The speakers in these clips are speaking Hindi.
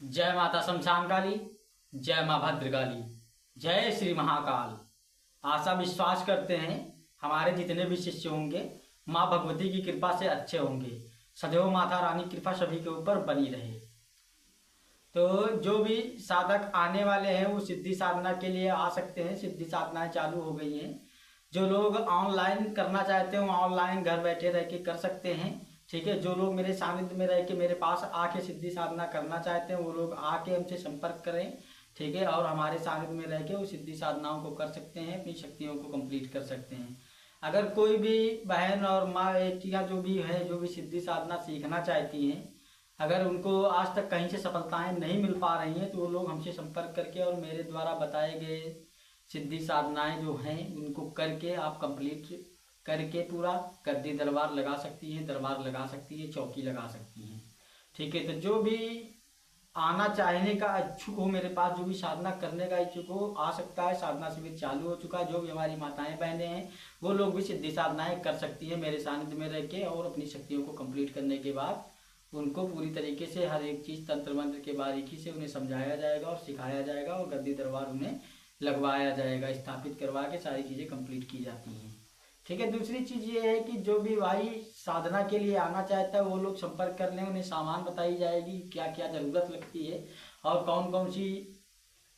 जय माता शमशान काली, जय माँ भद्रकाली, जय श्री महाकाल। आशा विश्वास करते हैं हमारे जितने भी शिष्य होंगे माँ भगवती की कृपा से अच्छे होंगे। सदैव माता रानी की कृपा सभी के ऊपर बनी रहे। तो जो भी साधक आने वाले हैं वो सिद्धि साधना के लिए आ सकते हैं। सिद्धि साधनाएं चालू हो गई हैं। जो लोग ऑनलाइन करना चाहते हो ऑनलाइन घर बैठे रह के कर सकते हैं। ठीक है, जो लोग मेरे सानिध्य में रह के मेरे पास आके सिद्धि साधना करना चाहते हैं वो लोग आके हमसे संपर्क करें। ठीक है, और हमारे सानिध्य में रह के वो सिद्धि साधनाओं को कर सकते हैं, अपनी शक्तियों को कंप्लीट कर सकते हैं। अगर कोई भी बहन और माँ बेटियाँ जो भी है जो भी सिद्धि साधना सीखना चाहती हैं, अगर उनको आज तक कहीं से सफलताएं नहीं मिल पा रही हैं तो वो लोग हमसे संपर्क करके और मेरे द्वारा बताए गए सिद्धि साधनाएं जो हैं उनको करके आप कंप्लीट करके पूरा गद्दी दरबार लगा सकती हैं, दरबार लगा सकती है, चौकी लगा सकती हैं। ठीक है, तो जो भी आना चाहने का इच्छुक हो मेरे पास, जो भी साधना करने का इच्छुक हो आ सकता है। साधना शिविर चालू हो चुका है। जो भी हमारी माताएं बहनें हैं वो लोग भी सिद्धि साधनाएं कर सकती हैं मेरे सानिध्य में रह के, और अपनी शक्तियों को कंप्लीट करने के बाद उनको पूरी तरीके से हर एक चीज़ तंत्र मंत्र के बारीकी से उन्हें समझाया जाएगा और सिखाया जाएगा और गद्दी दरबार उन्हें लगवाया जाएगा, स्थापित करवा के सारी चीज़ें कंप्लीट की जाती हैं। ठीक है, दूसरी चीज़ ये है कि जो भी भाई साधना के लिए आना चाहता है वो लोग संपर्क कर लें। उन्हें सामान बताई जाएगी क्या क्या ज़रूरत लगती है और कौन कौन सी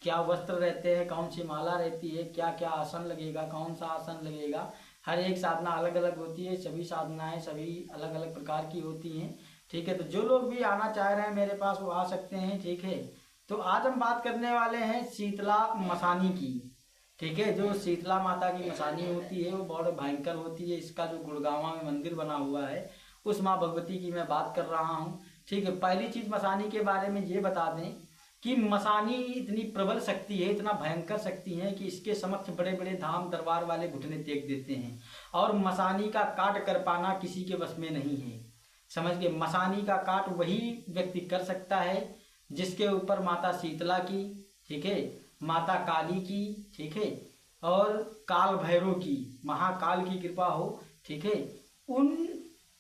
क्या वस्त्र रहते हैं, कौन सी माला रहती है, क्या क्या आसन लगेगा, कौन सा आसन लगेगा। हर एक साधना अलग अलग होती है। सभी साधनाएं सभी अलग अलग प्रकार की होती हैं। ठीक है, तो जो लोग भी आना चाह रहे हैं मेरे पास वो आ सकते हैं। ठीक है, तो आज हम बात करने वाले हैं शीतला मसानी की। ठीक है, जो शीतला माता की मसानी होती है वो बहुत भयंकर होती है। इसका जो गुड़गांवा में मंदिर बना हुआ है उस माँ भगवती की मैं बात कर रहा हूँ। ठीक है, पहली चीज मसानी के बारे में ये बता दें कि मसानी इतनी प्रबल शक्ति है, इतना भयंकर शक्ति है कि इसके समक्ष बड़े बड़े धाम दरबार वाले घुटने टेक देते हैं और मसानी का काट कर पाना किसी के बस में नहीं है। समझ गए, मसानी का काट वही व्यक्ति कर सकता है जिसके ऊपर माता शीतला की, ठीक है, माता काली की, ठीक है, और काल भैरव की, महाकाल की कृपा हो। ठीक है, उन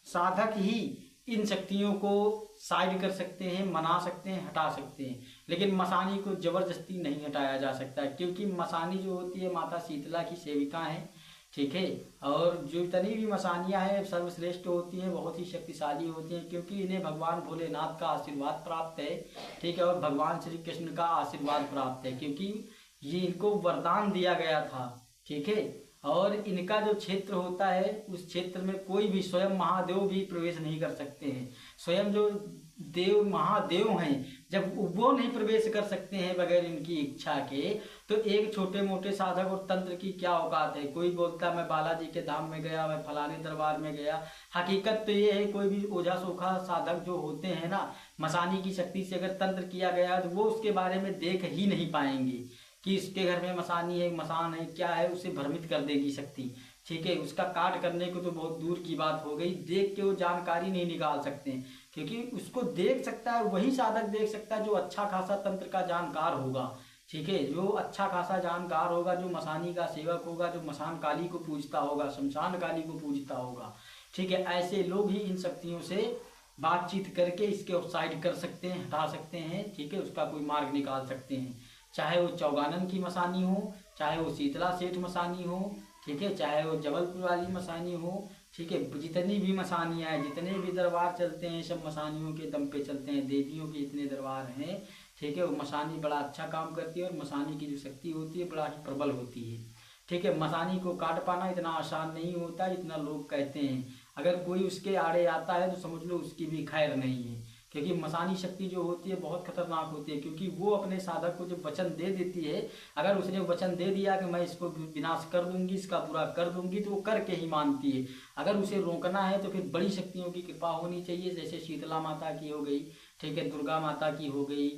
साधक ही इन शक्तियों को साइड कर सकते हैं, मना सकते हैं, हटा सकते हैं। लेकिन मसानी को जबरदस्ती नहीं हटाया जा सकता क्योंकि मसानी जो होती है माता शीतला की सेविका है। ठीक है, और जो जितनी भी मसानियाँ हैं सर्वश्रेष्ठ होती हैं, बहुत ही शक्तिशाली होती हैं क्योंकि इन्हें भगवान भोलेनाथ का आशीर्वाद प्राप्त है। ठीक है, और भगवान श्री कृष्ण का आशीर्वाद प्राप्त है क्योंकि ये इनको वरदान दिया गया था। ठीक है, और इनका जो क्षेत्र होता है उस क्षेत्र में कोई भी स्वयं महादेव भी प्रवेश नहीं कर सकते हैं। स्वयं जो देव महादेव हैं जब वो नहीं प्रवेश कर सकते हैं बगैर इनकी इच्छा के, तो एक छोटे मोटे साधक और तंत्र की क्या औकात है। कोई बोलता मैं बालाजी के धाम में गया, मैं फलाने दरबार में गया। हकीकत तो ये है कोई भी ओझा सोखा साधक जो होते हैं ना, मसानी की शक्ति से अगर तंत्र किया गया तो वो उसके बारे में देख ही नहीं पाएंगे कि इसके घर में मसानी है, मसान है, क्या है, उसे भ्रमित कर देगी शक्ति। ठीक है, उसका काट करने को तो बहुत दूर की बात हो गई, देख के वो जानकारी नहीं निकाल सकते हैं क्योंकि उसको देख सकता है वही साधक देख सकता है जो अच्छा खासा तंत्र का जानकार होगा। ठीक है, जो अच्छा खासा जानकार होगा, जो मसानी का सेवक होगा, जो मसान काली को पूजता होगा, शमशान काली को पूजता होगा। ठीक है, ऐसे लोग ही इन शक्तियों से बातचीत करके इसके साइड कर सकते हैं, हटा सकते हैं। ठीक है, उसका कोई मार्ग निकाल सकते हैं, चाहे वो चौगानन की मसानी हो, चाहे वो शीतला सेठ मसानी हो, ठीक है, चाहे वो जबलपुर वाली मसानी हो। ठीक है, जितनी भी मसानियाँ हैं, जितने भी दरबार चलते हैं सब मसानियों के दम पे चलते हैं। देवियों के इतने दरबार हैं। ठीक है, वो मसानी बड़ा अच्छा काम करती है और मसानी की जो शक्ति होती है बड़ा ही प्रबल होती है। ठीक है, मसानी को काट पाना इतना आसान नहीं होता जितना लोग कहते हैं। अगर कोई उसके आड़े आता है तो समझ लो उसकी भी खैर नहीं है क्योंकि मसानी शक्ति जो होती है बहुत खतरनाक होती है क्योंकि वो अपने साधक को जो वचन दे देती है, अगर उसने वचन दे दिया कि मैं इसको विनाश कर दूंगी, इसका बुरा कर दूंगी, तो वो करके ही मानती है। अगर उसे रोकना है तो फिर बड़ी शक्तियों की कृपा होनी चाहिए, जैसे शीतला माता की हो गई, ठीक है, दुर्गा माता की हो गई,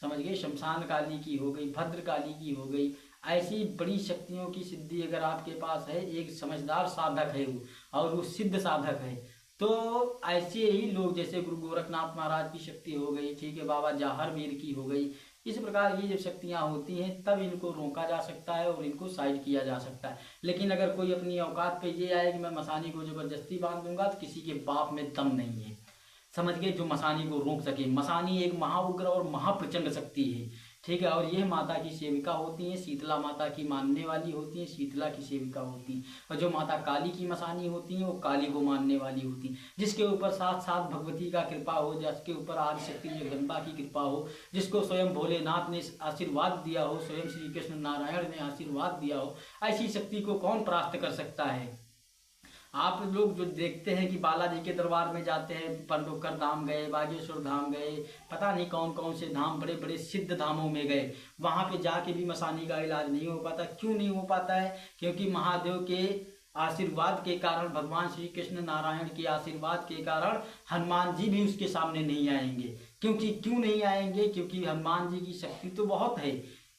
समझ गए, शमशान काली की हो गई, भद्र काली की हो गई। ऐसी बड़ी शक्तियों की सिद्धि अगर आपके पास है, एक समझदार साधक है वो और वो सिद्ध साधक है, तो ऐसे ही लोग जैसे गुरु गोरखनाथ महाराज की शक्ति हो गई, ठीक है, बाबा जाहर वीर की हो गई, इस प्रकार की जब शक्तियाँ होती हैं तब इनको रोका जा सकता है और इनको साइड किया जा सकता है। लेकिन अगर कोई अपनी औकात पे ये आए कि मैं मसानी को जबरदस्ती बांध दूंगा तो किसी के बाप में दम नहीं है। समझ गए, जो मसानी को रोक सके। मसानी एक महाउग्र और महाप्रचंड शक्ति है, ठीक है। और ये माता की सेविका होती हैं, शीतला माता की मानने वाली होती हैं, शीतला की सेविका होती हैं। और जो माता काली की मसानी होती हैं वो काली को मानने वाली होती हैं। जिसके ऊपर साथ साथ भगवती का कृपा हो, जिसके ऊपर आदिशक्ति जगदम्बा की कृपा हो, जिसको स्वयं भोलेनाथ ने आशीर्वाद दिया हो, स्वयं श्री कृष्ण नारायण ने आशीर्वाद दिया हो, ऐसी शक्ति को कौन प्राप्त कर सकता है। आप लोग जो देखते हैं कि बालाजी के दरबार में जाते हैं, पंडोकर धाम गए, बागेश्वर धाम गए, पता नहीं कौन कौन से धाम, बड़े बड़े सिद्ध धामों में गए, वहाँ पे जाके भी मसानी का इलाज नहीं हो पाता। क्यों नहीं हो पाता है? क्योंकि महादेव के आशीर्वाद के कारण, भगवान श्री कृष्ण नारायण के आशीर्वाद के कारण हनुमान जी भी उसके सामने नहीं आएंगे। क्योंकि क्यों नहीं आएंगे? क्योंकि हनुमान जी की शक्ति तो बहुत है,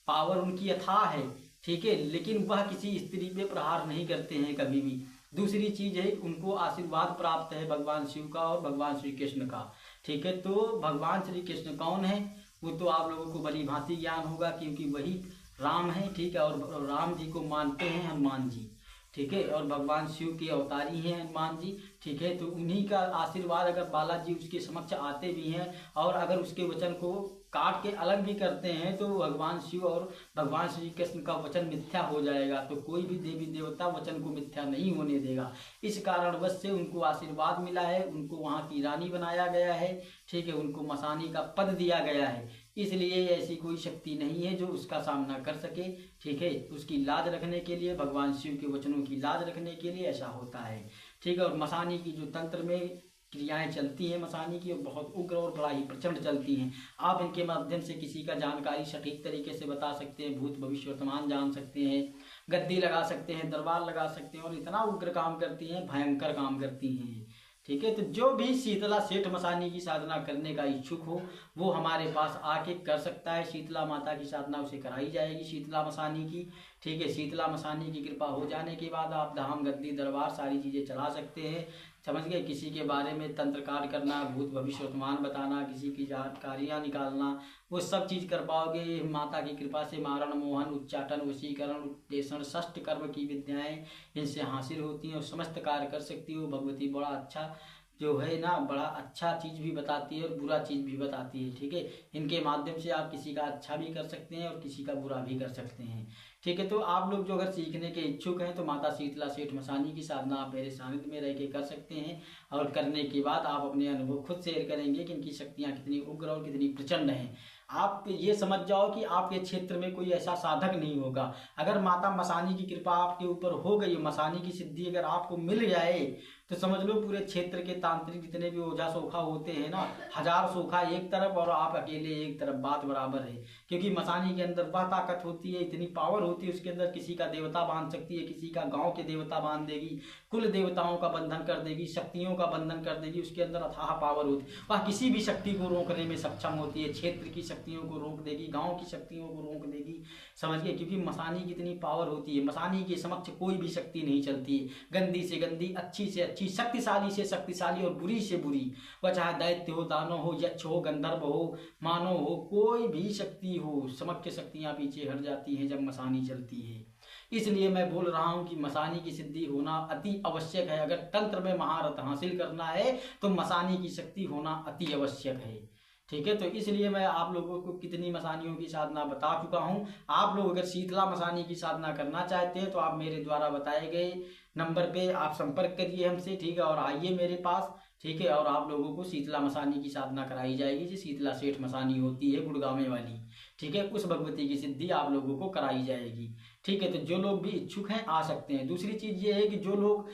पावर उनकी अथाह है, ठीक है, लेकिन वह किसी स्त्री पे प्रहार नहीं करते हैं कभी भी। दूसरी चीज है, उनको आशीर्वाद प्राप्त है भगवान शिव का और भगवान श्री कृष्ण का, ठीक है। तो भगवान श्री कृष्ण कौन है वो तो आप लोगों को भली भांति ज्ञान होगा, क्योंकि वही राम है, ठीक है। और राम जी को मानते हैं हनुमान जी, ठीक है। और भगवान शिव के अवतारी हैं हनुमान जी, ठीक है। तो उन्हीं का आशीर्वाद, अगर बालाजी उसके समक्ष आते भी हैं और अगर उसके वचन को काट के अलग भी करते हैं तो भगवान शिव और भगवान श्री कृष्ण का वचन मिथ्या हो जाएगा। तो कोई भी देवी देवता वचन को मिथ्या नहीं होने देगा। इस कारणवश से उनको आशीर्वाद मिला है, उनको वहाँ की रानी बनाया गया है, ठीक है। उनको मसानी का पद दिया गया है, इसलिए ऐसी कोई शक्ति नहीं है जो उसका सामना कर सके, ठीक है। उसकी लाज रखने के लिए, भगवान शिव के वचनों की लाज रखने के लिए ऐसा होता है, ठीक है। और मसानी की जो तंत्र में क्रियाएं चलती हैं मसानी की, बहुत उग्र और बड़ा ही प्रचंड चलती हैं। आप इनके माध्यम से किसी का जानकारी सटीक तरीके से बता सकते हैं, भूत भविष्य वर्तमान जान सकते हैं, गद्दी लगा सकते हैं, दरबार लगा सकते हैं, और इतना उग्र काम करती हैं, भयंकर काम करती हैं, ठीक है। तो जो भी शीतला सेठ मसानी की साधना करने का इच्छुक हो वो हमारे पास आके कर सकता है। शीतला माता की साधना उसे कराई जाएगी, शीतला मसानी की, ठीक है। शीतला मसानी की कृपा हो जाने के बाद आप धाम गद्दी दरबार सारी चीज़ें चला सकते हैं, समझ गए। किसी के बारे में तंत्र कार्य करना, भूत भविष्य वर्तमान बताना, किसी की जानकारियाँ निकालना, वो सब चीज़ कर पाओगे माता की कृपा से। मारण, मोहन, उच्चाटन, वशीकरण, उत्तेषण, षष्ठ कर्म की विद्याएं इनसे हासिल होती हैं और समस्त कार्य कर सकती हो। भगवती बड़ा अच्छा जो है ना, बड़ा अच्छा चीज़ भी बताती है और बुरा चीज़ भी बताती है, ठीक है। इनके माध्यम से आप किसी का अच्छा भी कर सकते हैं और किसी का बुरा भी कर सकते हैं, ठीक है। तो आप लोग जो अगर सीखने के इच्छुक हैं तो माता शीतला सेठ मसानी की साधना आप मेरे सानिध्य में रह के कर सकते हैं, और करने के बाद आप अपने अनुभव खुद शेयर करेंगे कि इनकी शक्तियाँ कितनी उग्र और कितनी प्रचंड हैं। आप ये समझ जाओ कि आपके क्षेत्र में कोई ऐसा साधक नहीं होगा। अगर माता मसानी की कृपा आपके ऊपर हो गई, मसानी की सिद्धि अगर आपको मिल जाए तो समझ लो पूरे क्षेत्र के तांत्रिक जितने भी ओझा सोखा होते हैं ना, 1000 सोखा एक तरफ और आप अकेले एक तरफ, बात बराबर है। क्योंकि मसानी के अंदर वह ताकत होती है, इतनी पावर होती है उसके अंदर, किसी का देवता बांध सकती है, किसी का गांव के देवता बांध देगी, कुल देवताओं का बंधन कर देगी, शक्तियों का बंधन कर देगी। उसके अंदर अथाह पावर होती है, वह किसी भी शक्ति को रोकने में सक्षम होती है। क्षेत्र की शक्तियों को रोक देगी, गाँव की शक्तियों को रोक देगी, समझिए। क्योंकि मसानी की इतनी पावर होती है, मसानी के समक्ष कोई भी शक्ति नहीं चलती है। गंदी से गंदी, अच्छी से अच्छी, शक्तिशाली से शक्तिशाली और बुरी से बुरी, वह चाहे दैत्य हो, दानव हो, यक्ष हो, गंधर्व हो, मानव हो, कोई भी शक्ति हो, समक्ष शक्तियां पीछे हट जाती हैं जब मसानी चलती है। इसलिए मैं बोल रहा हूं कि मसानी की सिद्धि होना अति आवश्यक है। अगर तंत्र में महारत हासिल करना है तो मसानी की शक्ति होना अति आवश्यक है, ठीक है। तो इसलिए मैं आप लोगों को कितनी मसानियों की साधना बता चुका हूं। आप लोग अगर शीतला मसानी की साधना करना चाहते हैं तो आप मेरे द्वारा बताए गए नंबर पे आप संपर्क करिए हमसे, ठीक है, और आइए मेरे पास, ठीक है। और आप लोगों को शीतला मसानी की साधना कराई जाएगी, जो शीतला सेठ मसानी होती है गुड़गांव वाली, ठीक है। उस भगवती की सिद्धि आप लोगों को कराई जाएगी, ठीक है। तो जो लोग भी इच्छुक हैं आ सकते हैं। दूसरी चीज ये है कि जो लोग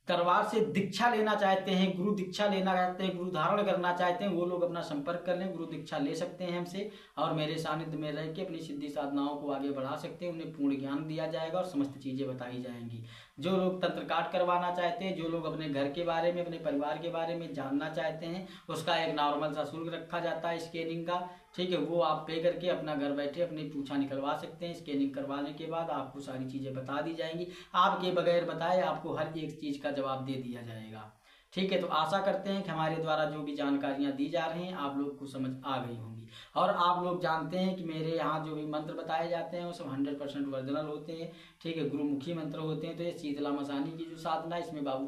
दरबार से दीक्षा लेना चाहते हैं, गुरु दीक्षा लेना चाहते हैं, गुरु धारण करना चाहते हैं, वो लोग अपना संपर्क कर लें, गुरु दीक्षा ले सकते हैं हमसे और मेरे सानिध्य में रह के अपनी सिद्धि साधनाओं को आगे बढ़ा सकते हैं। उन्हें पूर्ण ज्ञान दिया जाएगा और समस्त चीजें बताई जाएंगी। जो लोग तंत्र काट करवाना चाहते हैं, जो लोग अपने घर के बारे में, अपने परिवार के बारे में जानना चाहते हैं, उसका एक नॉर्मल सा शुल्क रखा जाता है स्कैनिंग का, ठीक है। वो आप पे करके अपना घर बैठे अपनी पूछा निकलवा सकते हैं। स्कैनिंग करवाने के बाद आपको सारी चीजें बता दी जाएंगी, आपके बगैर बताए आपको हर एक चीज का जवाब दे दिया जाएगा, ठीक है। तो आशा करते हैं कि हमारे द्वारा जो भी जानकारियां दी जा रही हैं आप लोग को समझ आ गई होंगी। और आप लोग जानते हैं कि मेरे यहाँ जो भी मंत्र बताए जाते हैं वो सब 100% ओरिजिनल होते हैं, ठीक है, गुरुमुखी मंत्र होते हैं। तो ये शीतला मसानी की जो साधना, इसमें बाबू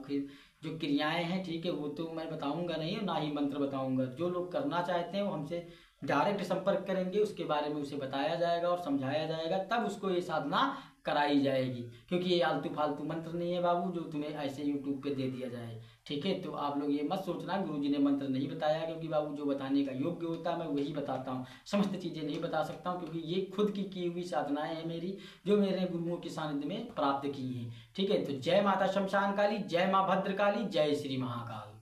जो क्रियाएं हैं, ठीक है, वो तो मैं बताऊंगा नहीं और ना ही मंत्र बताऊंगा। जो लोग करना चाहते हैं वो हमसे डायरेक्ट संपर्क करेंगे, उसके बारे में उसे बताया जाएगा और समझाया जाएगा, तब उसको ये साधना कराई जाएगी। क्योंकि ये आलतू फालतू मंत्र नहीं है बाबू जो तुम्हें ऐसे यूट्यूब पे दे दिया जाए, ठीक है। तो आप लोग ये मत सोचना गुरुजी ने मंत्र नहीं बताया, क्योंकि बाबू जो बताने का योग्य होता है मैं वही बताता हूँ, समस्त चीज़ें नहीं बता सकता हूँ, क्योंकि ये खुद की हुई साधनाएं हैं मेरी, जो मेरे गुरुओं के सानिध्य में प्राप्त की हैं, ठीक है। तो जय माता शमशान काली, जय माँ भद्रकाली, जय श्री महाकाल।